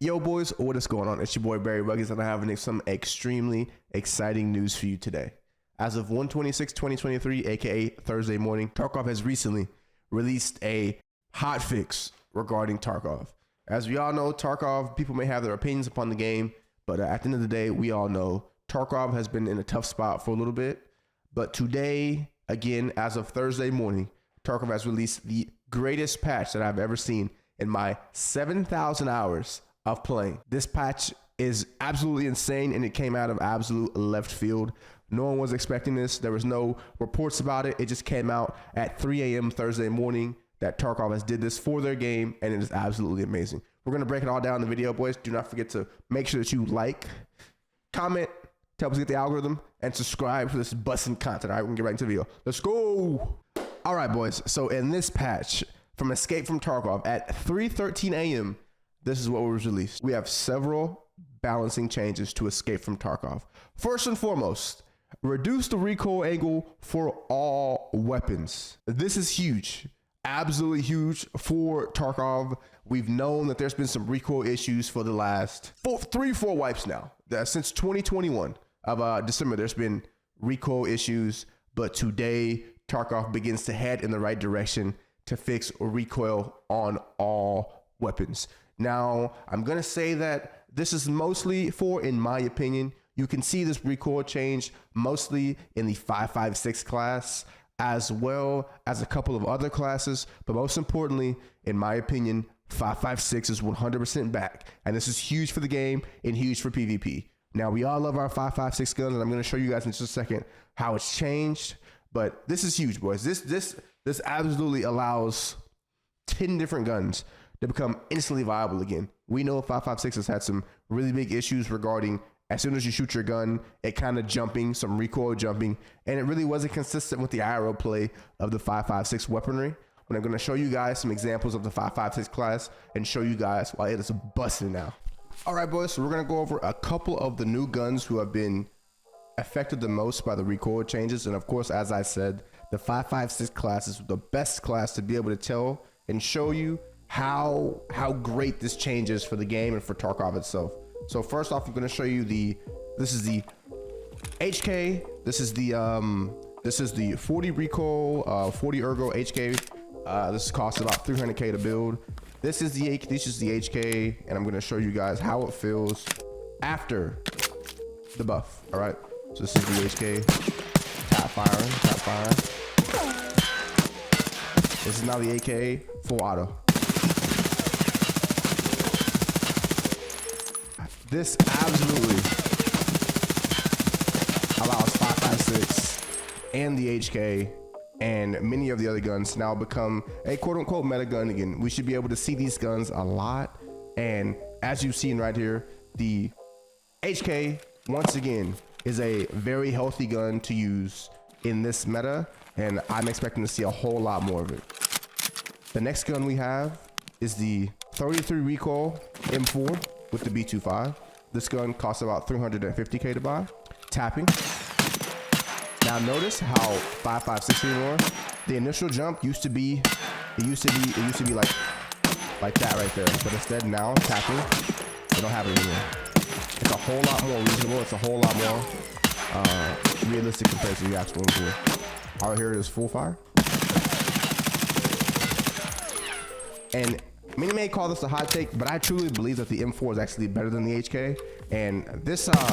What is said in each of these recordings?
Yo boys, what is going on? It's your boy Barry Buggins, and I have some extremely exciting news for you today. As of 1/26/2023, aka Thursday morning, Tarkov has recently released a hotfix regarding Tarkov. As we all know, Tarkov, people may have their opinions upon the game, but at the end of the day, we all know Tarkov has been in a tough spot for a little bit. But today, again, as of Thursday morning, Tarkov has released the greatest patch that I've ever seen in my 7,000 hours of playing. This patch is absolutely insane, and it came out of absolute left field. No one was expecting this. There was no reports about it. It just came out at 3 a.m. Thursday morning that Tarkov has did this for their game, and it is absolutely amazing. We're going to break it all down in the video, boys. Do not forget to make sure that you like, comment, to help us get the algorithm, and subscribe for this busting content. All right, we're going to get right into the video. Let's go. All right, boys. So in this patch from Escape from Tarkov at 3:13 a.m., this is what was released. We have several balancing changes to Escape from Tarkov. First and foremost, reduce the recoil angle for all weapons. This is huge, absolutely huge for Tarkov. We've known that there's been some recoil issues for the last 4 wipes now. Since 2021 of December, there's been recoil issues, but today Tarkov begins to head in the right direction to fix recoil on all weapons. Now, I'm going to say that this is mostly for, in my opinion, you can see this recoil change mostly in the 5.56 class, as well as a couple of other classes. But most importantly, in my opinion, 5.56 is 100% back. And this is huge for the game and huge for PvP. Now, we all love our 5.56 guns, and I'm going to show you guys in just a second how it's changed. But this is huge, boys. This absolutely allows 10 different guns to become instantly viable again. We know 5.56 has had some really big issues regarding as soon as you shoot your gun, it kind of jumping, some recoil jumping, and it really wasn't consistent with the IRL play of the 5.56 weaponry. But I'm going to show you guys some examples of the 5.56 class and show you guys why it is busting now. All right, boys, so we're going to go over a couple of the new guns who have been affected the most by the recoil changes. And of course, as I said, the 5.56 class is the best class to be able to tell and show you how great this change is for the game and for Tarkov itself. So first off, I'm going to show you this is the HK. This is the 40 recoil, 40 ergo HK. This costs about 300k to build. This is the HK, and I'm going to show you guys how it feels after the buff. All right. So this is the HK. Tap firing. This is now the AK full auto. This absolutely allows 5.56 and the HK and many of the other guns now become a quote-unquote meta gun again. We should be able to see these guns a lot, and as you've seen right here, the HK once again is a very healthy gun to use in this meta, and I'm expecting to see a whole lot more of it. The next gun we have is the 33 recoil M4 with the B25. This gun costs about 350k to buy. Tapping. Now notice how 5.56 anymore. The initial jump used to be like that right there, but instead now tapping, they don't have it anymore. It's a whole lot more reasonable. It's a whole lot more realistic compared to the actual M4. All right, here it is full fire. And many may call this a hot take, but I truly believe that the M4 is actually better than the HK. And this gun,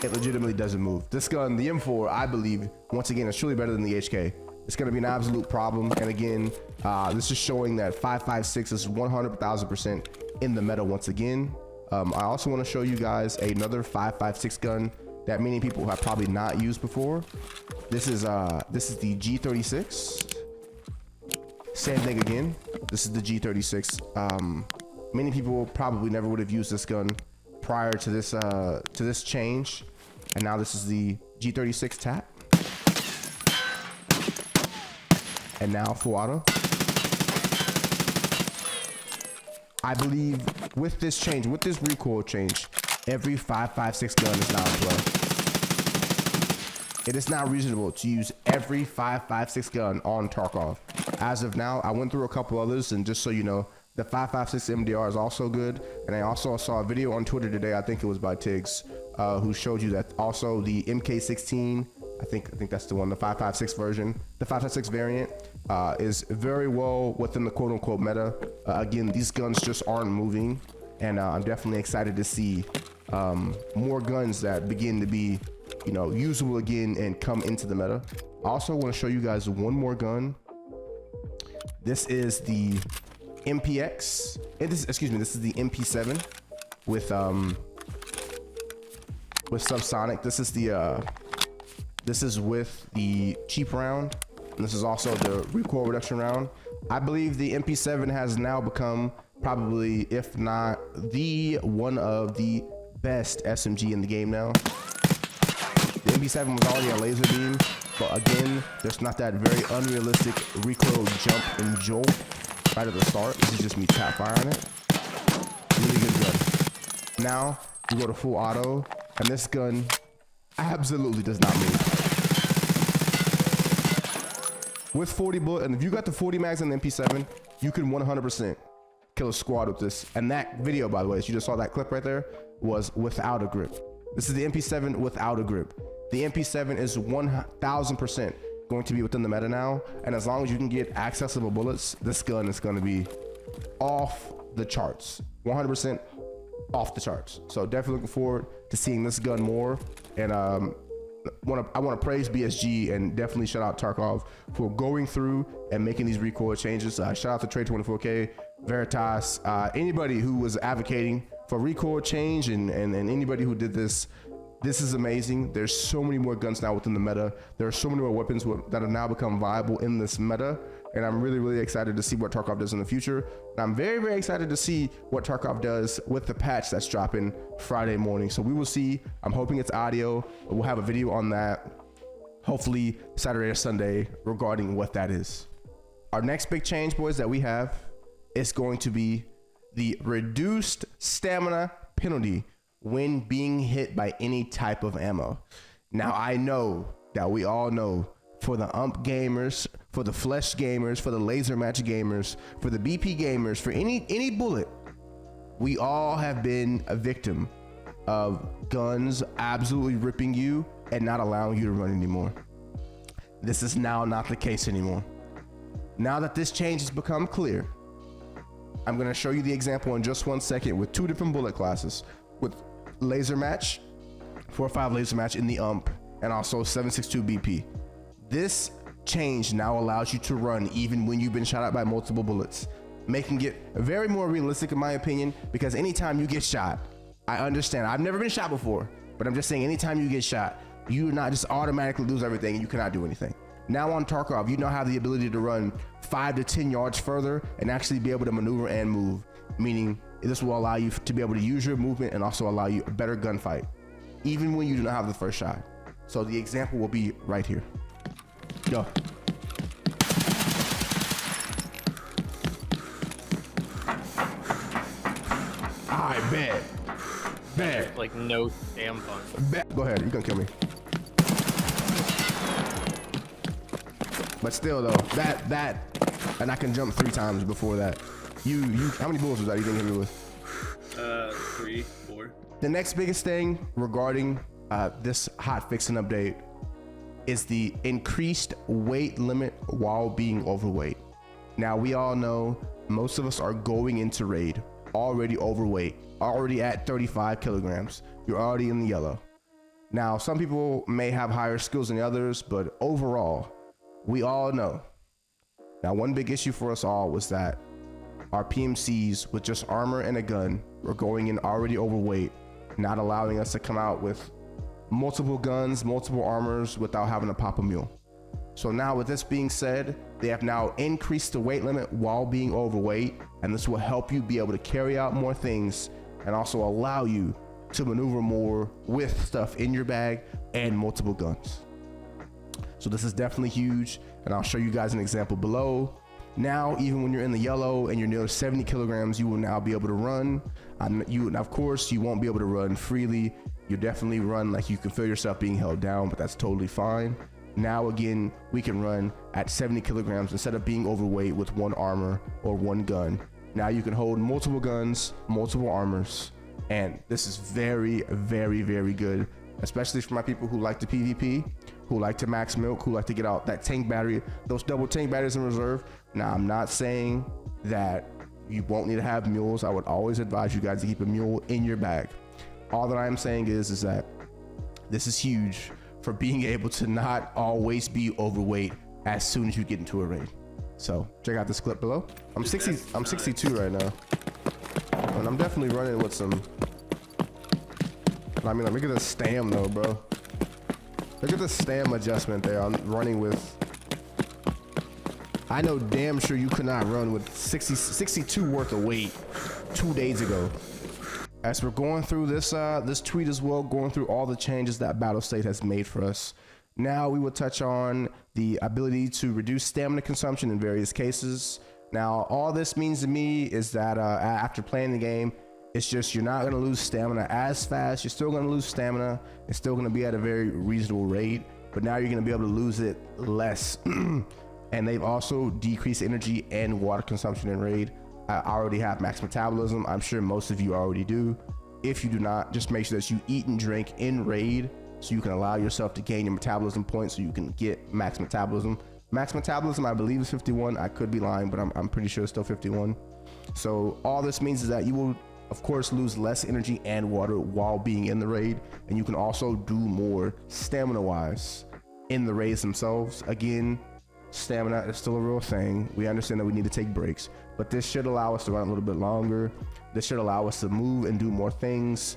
it legitimately doesn't move. This gun, the M4, I believe, once again, is truly better than the HK. It's going to be an absolute problem. And again, this is showing that 5.56 is 100,000% in the meta once again. I also want to show you guys another 5.56 gun that many people have probably not used before. This is the G36. Same thing again. This is the G36. Many people probably never would have used this gun prior to this change, and now this is the G36 tap, and now full auto. I believe with this change, with this recoil change, every 5.56 gun is now in play. It is now reasonable to use every 5.56 gun on Tarkov. as of now. I went through a couple others, and just so you know, the 5.56 MDR is also good. And I also saw a video on Twitter today, I think it was by Tiggs, who showed you that also the MK16, I think that's the one, the 5.56 version, the 5.56 variant is very well within the quote unquote meta. Again, these guns just aren't moving, and I'm definitely excited to see more guns that begin to be, you know, usable again and come into the meta. I also want to show you guys one more gun. This is the MPX, and this is the MP7 with subsonic. This is with the cheap round, and this is also the recoil reduction round. I believe the MP7 has now become probably, if not the one of the best SMG in the game now. The MP7 was already a laser beam, but again, there's not that very unrealistic recoil jump and jolt right at the start. This is just me tap firing it. Really good gun. Now we go to full auto, and this gun absolutely does not move. With 40 bullet, and if you got the 40 mags in the MP7, you can 100% kill a squad with this. And that video, by the way, as you just saw that clip right there, was without a grip. This is the MP7 without a grip. The MP7 is 1000% going to be within the meta now, and as long as you can get accessible bullets, this gun is going to be off the charts, 100% off the charts. So definitely looking forward to seeing this gun more. And I want to praise BSG and definitely shout out TARKOV for going through and making these recoil changes. Shout out to Trey24K, Veritas, anybody who was advocating for recoil change, and anybody who did this. This is amazing. There's so many more guns now within the meta. There are so many more weapons that have now become viable in this meta. And I'm really, really excited to see what TARKOV does in the future. And I'm very, very excited to see what TARKOV does with the patch that's dropping Friday morning. So we will see. I'm hoping it's audio. We'll have a video on that, hopefully Saturday or Sunday, regarding what that is. Our next big change, boys, that we have is going to be the reduced stamina penalty when being hit by any type of ammo. Now, I know that we all know, for the ump gamers, for the flesh gamers, for the laser match gamers, for the BP gamers, for any bullet, we all have been a victim of guns absolutely ripping you and not allowing you to run anymore. This is now not the case anymore. Now that this change has become clear, I'm going to show you the example in just 1 second with two different bullet classes, with laser match, 4.5 laser match in the ump, and also 7.62 BP. This change now allows you to run even when you've been shot at by multiple bullets, making it very more realistic in my opinion, because anytime you get shot, I understand, I've never been shot before, but I'm just saying anytime you get shot, you not just automatically lose everything and you cannot do anything. Now on TARKOV, you now have the ability to run 5 to 10 yards further and actually be able to maneuver and move, meaning this will allow you to be able to use your movement and also allow you a better gunfight, even when you do not have the first shot. So the example will be right here. Go. I bet. Like no damn fun. Bet. Go ahead, you gonna kill me. But still though, that, and I can jump 3 times before that. You, how many bullets was that you think hit me with? 3, 4. The next biggest thing regarding this hot fixing update is the increased weight limit while being overweight. Now we all know most of us are going into raid already overweight, already at 35 kilograms. You're already in the yellow. Now some people may have higher skills than others, but overall, we all know. Now one big issue for us all was that our PMCs with just armor and a gun were going in already overweight, not allowing us to come out with multiple guns, multiple armors without having to pop a mule. So now with this being said, they have now increased the weight limit while being overweight, and this will help you be able to carry out more things and also allow you to maneuver more with stuff in your bag and multiple guns. So this is definitely huge, and I'll show you guys an example below. Now, even when you're in the yellow and you're near 70 kilograms, you will now be able to run. Of course, you won't be able to run freely. You definitely run like you can feel yourself being held down, but that's totally fine. Now again, we can run at 70 kilograms instead of being overweight with one armor or one gun. Now you can hold multiple guns, multiple armors, and this is very, very, very good, especially for my people who like to PvP, who like to max milk, who like to get out that tank battery, those double tank batteries in reserve. Now, I'm not saying that you won't need to have mules. I would always advise you guys to keep a mule in your bag. All that I'm saying is that this is huge for being able to not always be overweight as soon as you get into a raid. So check out this clip below. I'm 62 right now, and I'm definitely running with some. I mean, look at the stam though, bro. Look at the stam adjustment there. I'm running with. I know damn sure you could not run with 62 worth of weight 2 days ago. As we're going through this tweet as well, going through all the changes that Battle State has made for us, now we will touch on the ability to reduce stamina consumption in various cases. Now, all this means to me is that after playing the game, it's just you're not going to lose stamina as fast. You're still going to lose stamina. It's still going to be at a very reasonable rate, but now you're going to be able to lose it less. And they've also decreased energy and water consumption in raid. I already have max metabolism. I'm sure most of you already do. If you do not, just make sure that you eat and drink in raid so you can allow yourself to gain your metabolism points so you can get max metabolism. Max metabolism, I believe, is 51. I could be lying, but I'm pretty sure it's still 51. So all this means is that you will, of course, lose less energy and water while being in the raid, and you can also do more stamina-wise in the raids themselves. Again, stamina is still a real thing. We understand that we need to take breaks, but this should allow us to run a little bit longer. This should allow us to move and do more things,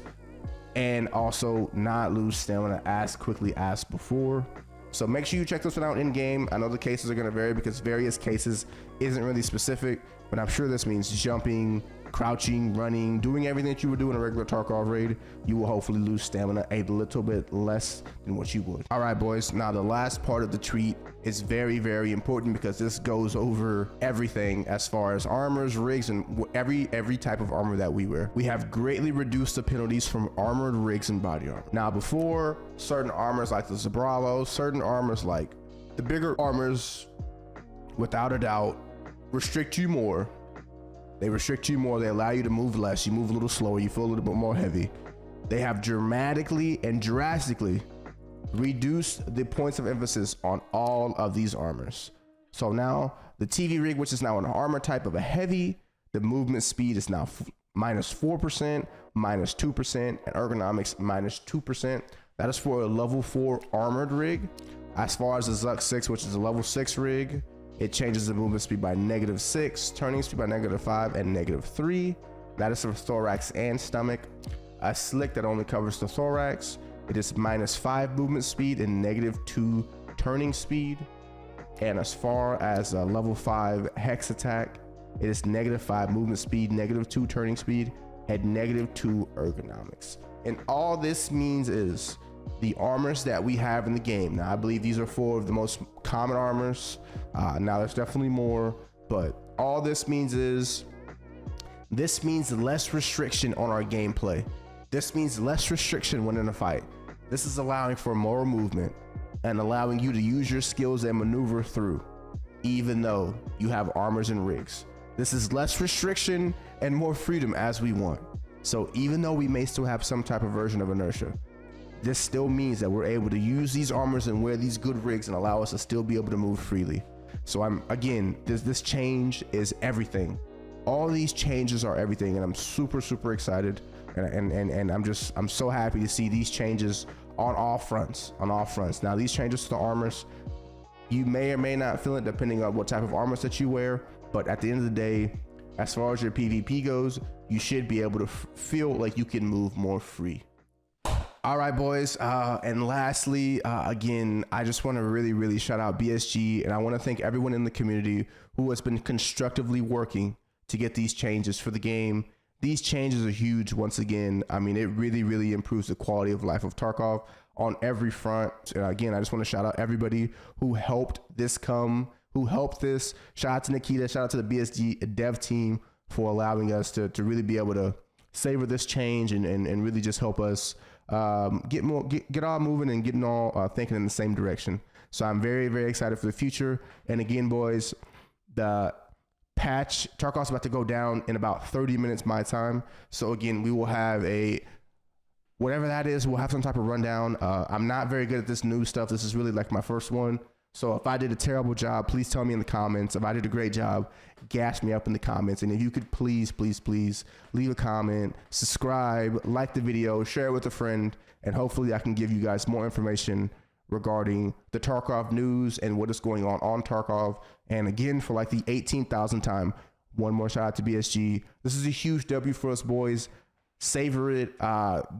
and also not lose stamina as quickly as before. So make sure you check this one out in game. I know the cases are going to vary because various cases isn't really specific, but I'm sure this means jumping, crouching, running, doing everything that you would do in a regular Tarkov raid. You will hopefully lose stamina a little bit less than what you would. All right, boys. Now the last part of the tweet is very, very important because this goes over everything as far as armors, rigs, and every type of armor that we wear. We have greatly reduced the penalties from armored rigs and body armor. Now, before, certain armors like the Zabralo, certain armors like the bigger armors, without a doubt, restrict you more. They restrict you more. They allow you to move less. You move a little slower. You feel a little bit more heavy. They have dramatically and drastically reduced the points of emphasis on all of these armors. So now the TV rig, which is now an armor type of a heavy, the movement speed is now -4%, -2%, and ergonomics -2%. That is for a level 4 armored rig. As far as the Zuck 6, which is a level 6 rig, it changes the movement speed by -6, turning speed by -5, and -3. That is for thorax and stomach. A slick that only covers the thorax, it is -5 movement speed and -2 turning speed. And as far as a level 5 hex attack, it is -5 movement speed, -2 turning speed, and -2 ergonomics. And all this means is the armors that we have in the game. Now, I believe these are 4 of the most common armors. Now there's definitely more, but all this means is this means less restriction on our gameplay. This means less restriction when in a fight. This is allowing for more movement and allowing you to use your skills and maneuver through, even though you have armors and rigs. This is less restriction and more freedom as we want. So even though we may still have some type of version of inertia, this still means that we're able to use these armors and wear these good rigs and allow us to still be able to move freely. So this change is everything. All these changes are everything, and I'm super excited. And I'm so happy to see these changes on all fronts. Now, these changes to the armors, you may or may not feel it depending on what type of armors that you wear, but at the end of the day, as far as your PvP goes, you should be able to feel like you can move more free. All right, boys. And lastly, again, I just want to really shout out BSG, and I want to thank everyone in the community who has been constructively working to get these changes for the game. These changes are huge. Once again, I mean, it really improves the quality of life of Tarkov on every front. Again, I just want to shout out everybody who helped this come, who helped this. Shout out to Nikita, shout out to the BSG dev team for allowing us to really be able to savor this change and really just help us get all moving and getting all thinking in the same direction. So I'm very, very excited for the future. And again, boys, the patch Tarkov's about to go down in about 30 minutes my time. So again, we will have whatever that is, we'll have some type of rundown. I'm not very good at this new stuff. This is really like my first one. So if I did a terrible job, please tell me in the comments. If I did a great job, gas me up in the comments. And if you could please leave a comment, subscribe, like the video, share it with a friend, and hopefully I can give you guys more information regarding the Tarkov news and what is going on Tarkov. And again, for like the 18,000th time, one more shout out to BSG. This is a huge W for us, boys. Savor it,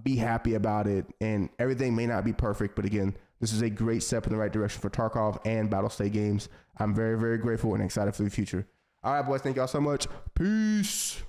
be happy about it, and everything may not be perfect, but again, this is a great step in the right direction for Tarkov and Battlestate Games. I'm very, very grateful and excited for the future. All right, boys, thank y'all so much. Peace.